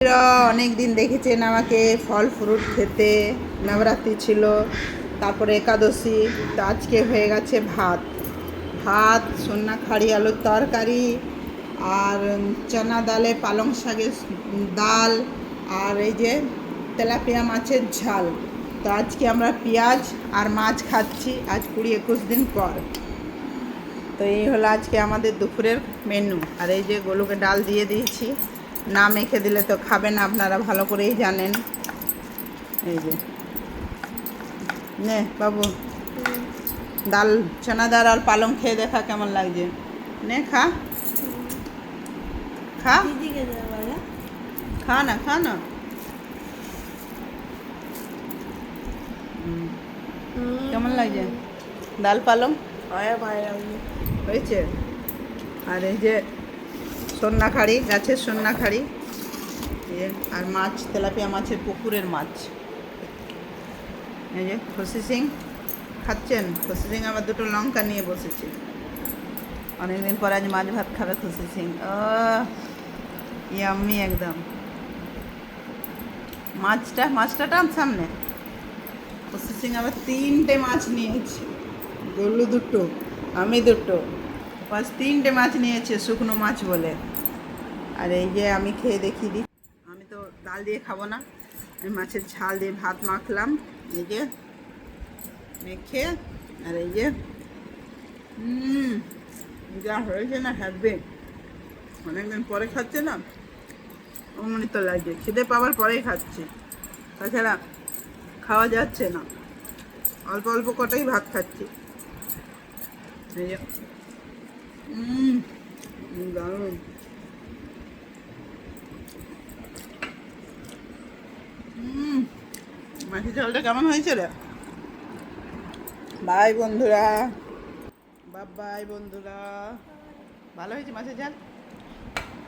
অনেক দিন দেখেছেন আমাকে ফল ফ্রুট খেতে। নবরাত্রি ছিল, তারপরে একাদশী। তো আজকে হয়ে গেছে ভাত ভাত সন্নাখাড়ি আলুর তরকারি, আর চানা ডালে পালং শাকের ডাল, আর এই যে তেলাপিয়া মাছের ঝাল। তো আজকে আমরা পেঁয়াজ আর মাছ খাচ্ছি আজ 20-21 দিন পর। তো এই হলো আজকে আমাদের দুপুরের মেনু। আর এই যে গোলুকে ডাল দিয়ে দিয়েছি, না মেখে দিলে তো খাবে না, আপনারা ভালো করেই জানেন। এই যে নে বাবু, ডাল চানা ডাল আর পালং খেয়ে দেখা কেমন লাগছে। নে খা খা খা না খা না। কেমন লাগছে ডাল পালং? হয়েছে। আর এই যে সন্নাখাড়ি, গাছের সন্নাখাড়ি, আর মাছ তেলাপিয়া মাছের পুকুরের মাছ। এই যে খসি সিং খাচ্ছেন। খসি সিং আবার দুটো লঙ্কা নিয়ে বসেছে। অনেকদিন পর আজ মাছ ভাত খাবে খসি সিং। ইয়াম্মি একদম। মাছটা টান সামনে। খসি সিং আবার 3টে মাছ নিয়েছে। গোলু দুটো, আমি দুটো, বাস 3টে মাছ নিয়েছে, শুকনো মাছ বলে। আর এই যে আমি খেয়ে দেখিয়ে দিই। আমি তো ডাল দিয়ে খাবো না, আমি মাছের ঝাল দিয়ে ভাত মাখলাম। এই যে মেখে, আর এই যে যা হয়েছে না হ্যাপি। অনেকদিন পরে খাচ্ছে না, অমনি তো লাগছে। খিদে পাওয়ার পরেই খাচ্ছে, তাছাড়া খাওয়া যাচ্ছে না। অল্প অল্প কটাই ভাত খাচ্ছি। এই যে দারুণ। মাছের ঝালটা কেমন হয়েছে রে? বাই বন্ধুরা, বাই বন্ধুরা। ভালো হয়েছে মাছের ঝাল।